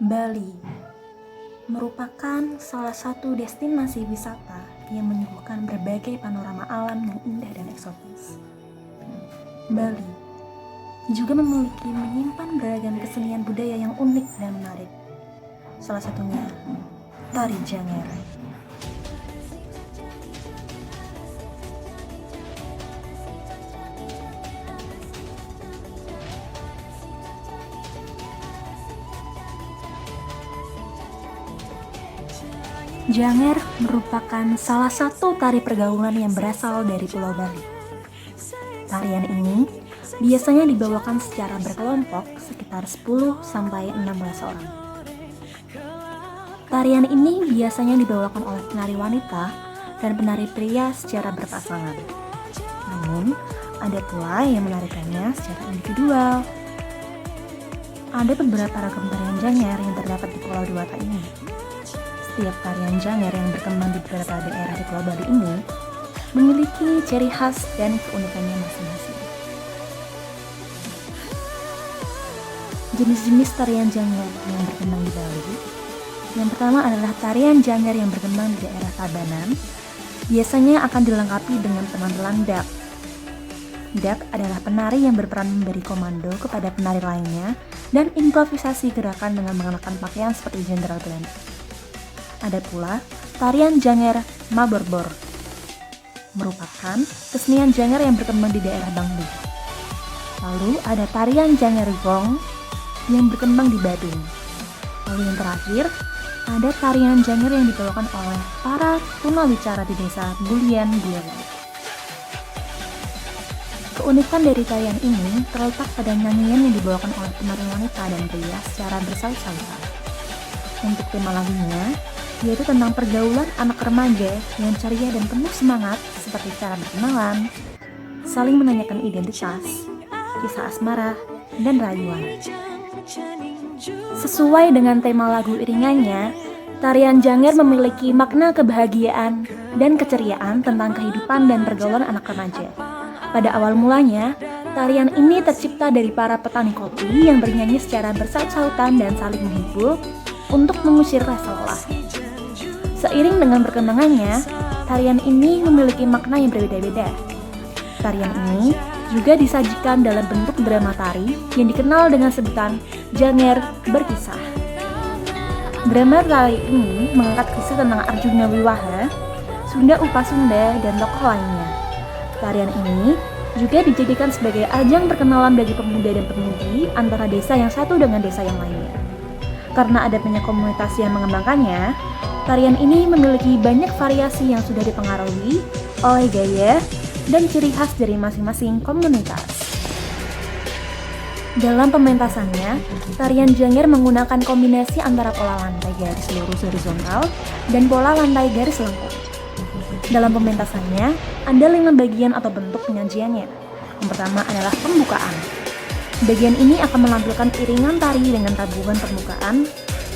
Bali merupakan salah satu destinasi wisata yang menyuguhkan berbagai panorama alam yang indah dan eksotis. Bali juga menyimpan beragam kesenian budaya yang unik dan menarik. Salah satunya tari Janger. Janger merupakan salah satu tari pergaulan yang berasal dari Pulau Bali. Tarian ini biasanya dibawakan secara berkelompok sekitar 10-16 orang. Tarian ini biasanya dibawakan oleh penari wanita dan penari pria secara berpasangan. Namun, ada pula yang menarikannya secara individual. Ada beberapa ragam tarian Janger yang terdapat di Pulau Dewata ini. Setiap tarian Janger yang berkembang di beberapa daerah di Pulau Bali ini memiliki ciri khas dan keunikannya masing-masing. Jenis-jenis tarian Janger yang berkembang di Bali. Yang pertama adalah tarian Janger yang berkembang di daerah Tabanan. Biasanya akan dilengkapi dengan penampilan dak. Dak adalah penari yang berperan memberi komando kepada penari lainnya dan improvisasi gerakan dengan mengenakan pakaian seperti General Band. Ada pula tarian Janger Maborbor, merupakan kesenian Janger yang berkembang di daerah Bangli. Lalu ada tarian Janger Gong yang berkembang di Badung. Lalu yang terakhir, ada tarian Janger yang dibawakan oleh para tunawicara di desa Bulian Bulian. Keunikan dari tarian ini terletak pada nyanyian yang dibawakan oleh penari wanita dan pria secara bersaut-sautan. Untuk tema lagunya, yaitu tentang pergaulan anak remaja yang ceria dan penuh semangat seperti cara berkenalan, saling menanyakan identitas, kisah asmara, dan rayuan. Sesuai dengan tema lagu iringannya, tarian Janger memiliki makna kebahagiaan dan keceriaan tentang kehidupan dan pergaulan anak remaja. Pada awal mulanya, tarian ini tercipta dari para petani kopi yang bernyanyi secara bersaut-sautan dan saling menghibur untuk mengusir rasa lelah. Seiring dengan perkembangannya, tarian ini memiliki makna yang berbeda-beda. Tarian ini juga disajikan dalam bentuk drama tari yang dikenal dengan sebutan Janger Berkisah. Drama tari ini mengangkat kisah tentang Arjuna Wiwaha, Sunda Upasunda, dan tokoh lainnya. Tarian ini juga dijadikan sebagai ajang perkenalan bagi pemuda dan pemudi antara desa yang satu dengan desa yang lainnya. Karena ada banyak komunitas yang mengembangkannya, tarian ini memiliki banyak variasi yang sudah dipengaruhi oleh gaya dan ciri khas dari masing-masing komunitas. Dalam pementasannya, tarian Janger menggunakan kombinasi antara pola lantai garis lurus horizontal dan pola lantai garis lengkung. Dalam pementasannya, ada 5 bagian atau bentuk penyajiannya. Yang pertama adalah pembukaan. Bagian ini akan menampilkan iringan tari dengan tabungan permukaan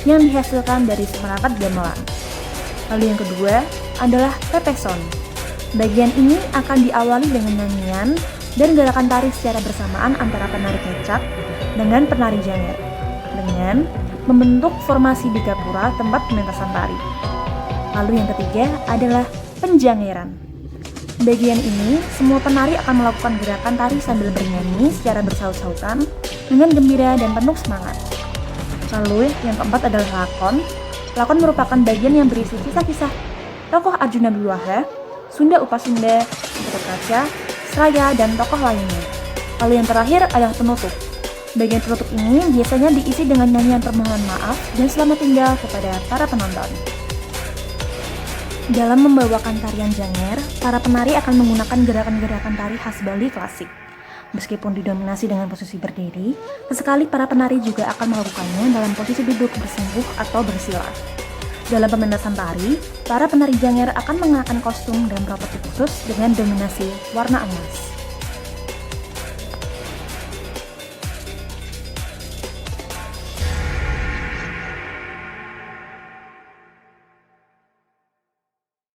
yang dihasilkan dari seperangkat gamelan. Lalu yang kedua adalah pepeson. Bagian ini akan diawali dengan nyanyian dan gerakan tari secara bersamaan antara penari kecak dengan penari Janger, dengan membentuk formasi di gapura tempat pementasan tari. Lalu yang ketiga adalah penjangeran. Bagian ini, semua penari akan melakukan gerakan tari sambil bernyanyi secara bersaut-sautan dengan gembira dan penuh semangat. Lalu yang keempat adalah lakon. Lakon merupakan bagian yang berisi kisah-kisah tokoh Arjuna Wiwaha, Sunda Upasunda, Gatot Kaca, Sraya, dan tokoh lainnya. Lalu yang terakhir adalah penutup. Bagian penutup ini biasanya diisi dengan nyanyian permohonan maaf dan selamat tinggal kepada para penonton. Dalam membawakan tarian Janger, para penari akan menggunakan gerakan-gerakan tari khas Bali klasik. Meskipun didominasi dengan posisi berdiri, sesekali para penari juga akan melakukannya dalam posisi duduk bersungguh atau bersila. Dalam pementasan tari, para penari Janger akan mengenakan kostum dan properti khusus dengan dominasi warna emas.